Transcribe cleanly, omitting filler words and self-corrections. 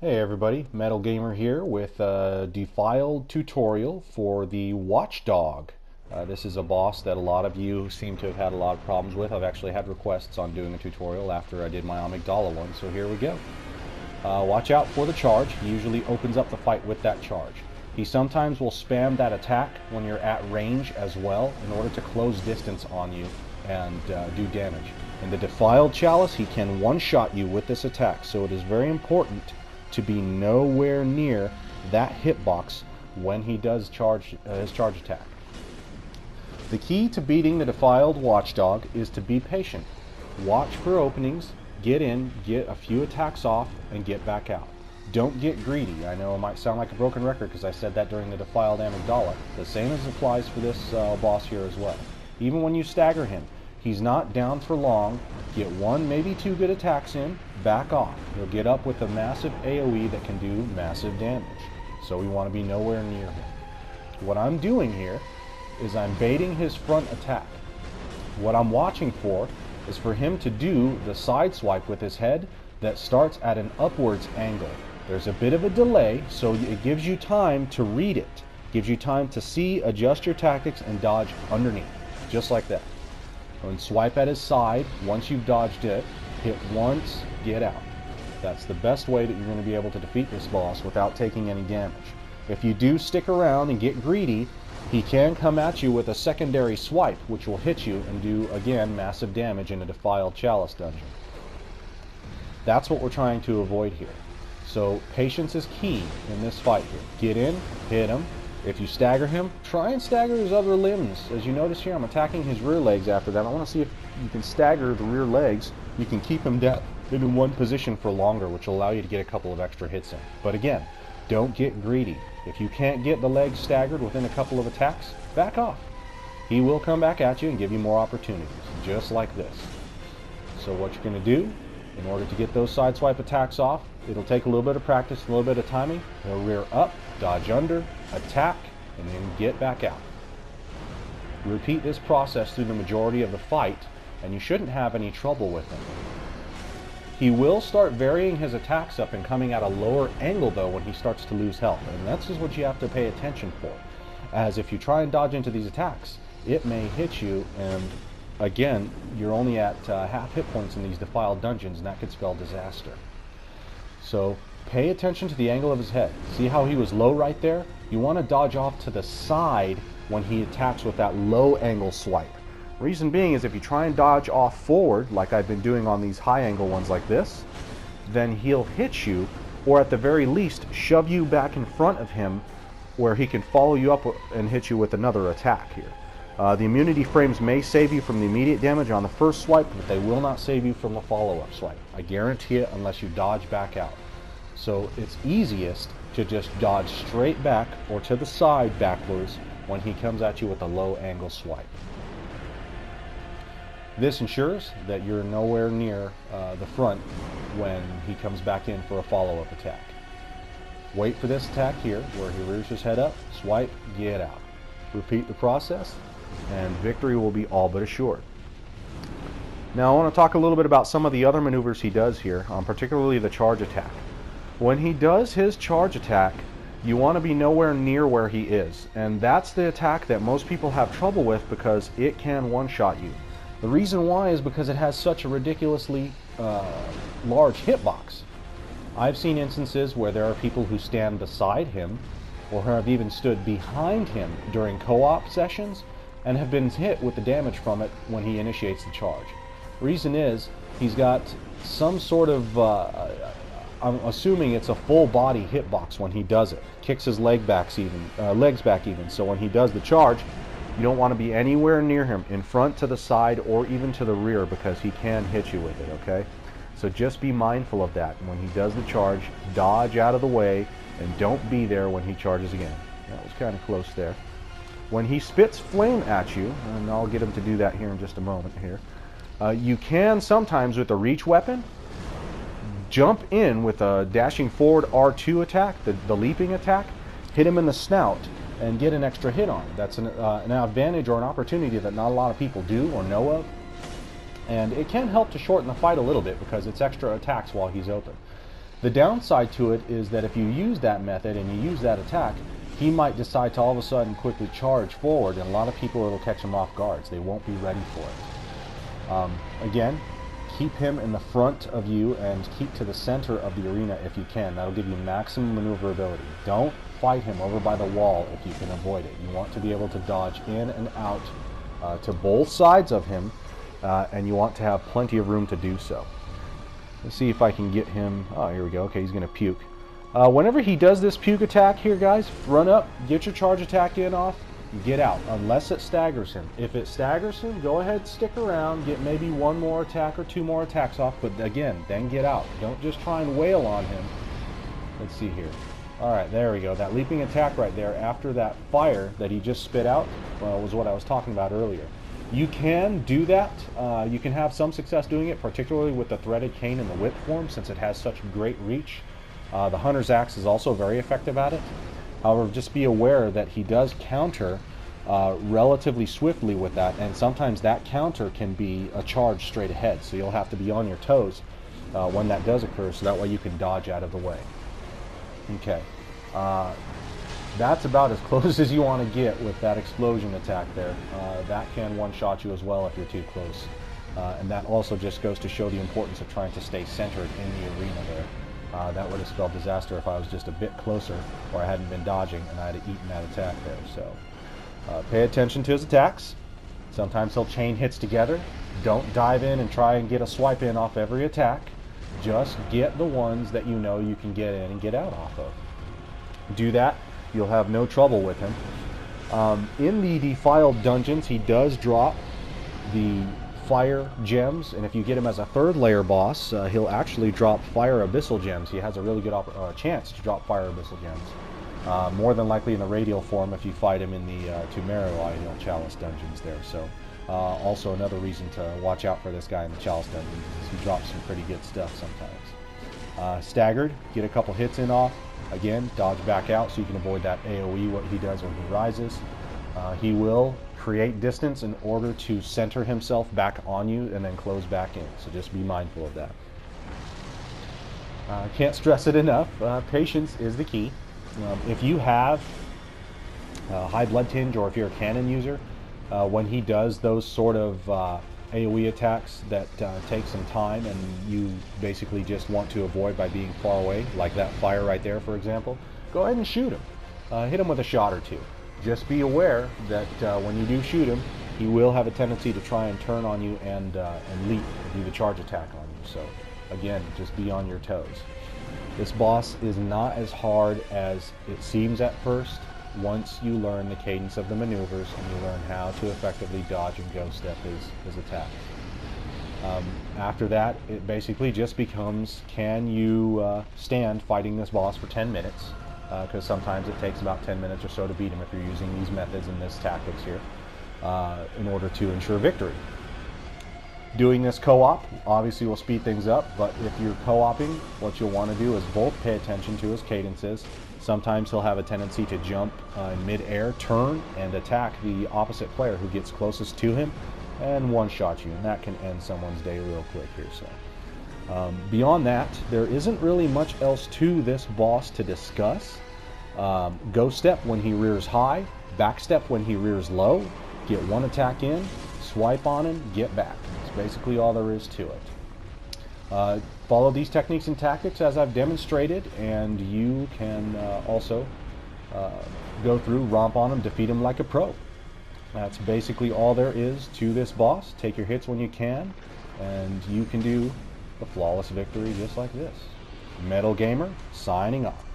Hey everybody, Metal Gamer here with a Defiled tutorial for the Watchdog. This is a boss that a lot of you seem to have had a lot of problems with. I've actually had requests on doing a tutorial after I did my Amygdala one, so here we go. Watch out for the charge. He usually opens up the fight with that charge. He sometimes will spam that attack when you're at range as well in order to close distance on you and do damage. In the Defiled Chalice, he can one-shot you with this attack, so it is very important to be nowhere near that hitbox when he does his charge attack. The key to beating the Defiled Watchdog is to be patient. Watch for openings, get in, get a few attacks off, and get back out. Don't get greedy. I know it might sound like a broken record because I said that during the Defiled Amygdala. The same as applies for this boss here as well. Even when you stagger him, he's not down for long. Get one, maybe two good attacks in, back off. He'll get up with a massive AoE that can do massive damage. So we want to be nowhere near him. What I'm doing here is I'm baiting his front attack. What I'm watching for is for him to do the side swipe with his head that starts at an upwards angle. There's a bit of a delay, so it gives you time to read it. Gives you time to see, adjust your tactics, and dodge underneath, just like that. And swipe at his side. Once you've dodged it, hit once, get out. That's the best way that you're going to be able to defeat this boss without taking any damage. If you do stick around and get greedy, he can come at you with a secondary swipe, which will hit you and do, again, massive damage in a Defiled Chalice dungeon. That's what we're trying to avoid here. So patience is key in this fight here. Get in, hit him. If you stagger him, try and stagger his other limbs. As you notice here, I'm attacking his rear legs after that. I want to see if you can stagger the rear legs. You can keep him down in one position for longer, which will allow you to get a couple of extra hits in. But again, don't get greedy. If you can't get the legs staggered within a couple of attacks, back off. He will come back at you and give you more opportunities, just like this. So what you're going to do, in order to get those side swipe attacks off, it'll take a little bit of practice, a little bit of timing. He'll rear up, dodge under, attack, and then get back out. Repeat this process through the majority of the fight, and you shouldn't have any trouble with him. He will start varying his attacks up and coming at a lower angle though when he starts to lose health, and that's just what you have to pay attention for. As if you try and dodge into these attacks, it may hit you, and again, you're only at half hit points in these Defiled dungeons, and that could spell disaster. So pay attention to the angle of his head. See how he was low right there? You want to dodge off to the side when he attacks with that low angle swipe. Reason being is if you try and dodge off forward, like I've been doing on these high angle ones like this, then he'll hit you, or at the very least shove you back in front of him where he can follow you up and hit you with another attack here. The immunity frames may save you from the immediate damage on the first swipe, but they will not save you from the follow-up swipe. I guarantee it, unless you dodge back out. So it's easiest to just dodge straight back or to the side backwards when he comes at you with a low angle swipe. This ensures that you're nowhere near the front when he comes back in for a follow-up attack. Wait for this attack here where he rears his head up, swipe, get out. Repeat the process, and victory will be all but assured. Now I want to talk a little bit about some of the other maneuvers he does here, particularly the charge attack. When he does his charge attack, you want to be nowhere near where he is, and that's the attack that most people have trouble with because it can one-shot you. The reason why is because it has such a ridiculously large hitbox. I've seen instances where there are people who stand beside him or have even stood behind him during co-op sessions and have been hit with the damage from it when he initiates the charge. Reason is he's got some sort of I'm assuming it's a full body hitbox when he does it. Kicks his legs back even. So when he does the charge, you don't want to be anywhere near him, in front, to the side, or even to the rear, because he can hit you with it, okay? So just be mindful of that. When he does the charge, dodge out of the way, and don't be there when he charges again. That was kind of close there. When he spits flame at you, and I'll get him to do that here in just a moment here, you can sometimes, with a reach weapon, jump in with a dashing forward R2 attack, the leaping attack, hit him in the snout, and get an extra hit on. That's an advantage or an opportunity that not a lot of people do or know of. And it can help to shorten the fight a little bit because it's extra attacks while he's open. The downside to it is that if you use that method and you use that attack, he might decide to all of a sudden quickly charge forward, and a lot of people, it'll catch him off guards. They won't be ready for it. Again, keep him in the front of you and keep to the center of the arena if you can. That'll give you maximum maneuverability. Don't fight him over by the wall if you can avoid it. You want to be able to dodge in and out to both sides of him, and you want to have plenty of room to do so. Let's see if I can get him. Oh, here we go. Okay, he's going to puke. Whenever he does this puke attack here, guys, run up, get your charge attack in off, get out, unless it staggers him. If it staggers him, go ahead, stick around, get maybe one more attack or two more attacks off, but again, then get out. Don't just try and wail on him. Let's see here. Alright, there we go. That leaping attack right there after that fire that he just spit out, well, was what I was talking about earlier. You can do that. You can have some success doing it, particularly with the threaded cane in the whip form, since it has such great reach. The Hunter's Axe is also very effective at it. However, just be aware that he does counter relatively swiftly with that, and sometimes that counter can be a charge straight ahead, so you'll have to be on your toes when that does occur, so that way you can dodge out of the way. Okay, that's about as close as you want to get with that explosion attack there. That can one-shot you as well if you're too close, and that also just goes to show the importance of trying to stay centered in the arena there. That would have spelled disaster if I was just a bit closer or I hadn't been dodging and I had eaten that attack there. So pay attention to his attacks. Sometimes he'll chain hits together. Don't dive in and try and get a swipe in off every attack. Just get the ones that you know you can get in and get out off of. Do that, you'll have no trouble with him. In the Defiled dungeons, he does drop the fire gems, and if you get him as a third layer boss, he'll actually drop fire abyssal gems. He has a really good chance to drop fire abyssal gems. More than likely in the radial form if you fight him in the Tumero Ideal Chalice dungeons there. So also another reason to watch out for this guy in the Chalice dungeons, is he drops some pretty good stuff sometimes. Staggered, get a couple hits in off. Again, dodge back out so you can avoid that AoE, what he does when he rises. He will create distance in order to center himself back on you and then close back in, so just be mindful of that. Can't stress it enough, patience is the key. If you have high blood tinge, or if you're a cannon user, when he does those sort of AoE attacks that take some time and you basically just want to avoid by being far away, like that fire right there for example, go ahead and shoot him. Hit him with a shot or two. Just be aware that when you do shoot him, he will have a tendency to try and turn on you and leap and do the charge attack on you. So again, just be on your toes. This boss is not as hard as it seems at first once you learn the cadence of the maneuvers and you learn how to effectively dodge and ghost step his attacks. After that, it basically just becomes, can you stand fighting this boss for 10 minutes? Because sometimes it takes about 10 minutes or so to beat him if you're using these methods and these tactics here in order to ensure victory. Doing this co-op obviously will speed things up, but if you're co-oping, what you'll want to do is both pay attention to his cadences. Sometimes he'll have a tendency to jump in mid-air, turn, and attack the opposite player who gets closest to him and one-shot you, and that can end someone's day real quick here. So beyond that, there isn't really much else to this boss to discuss. Ghost step when he rears high, back step when he rears low, get one attack in, swipe on him, get back. That's basically all there is to it. Follow these techniques and tactics as I've demonstrated, and you can also go through, romp on him, defeat him like a pro. That's basically all there is to this boss. Take your hits when you can, and you can do a flawless victory just like this. Metal Gamer, signing off.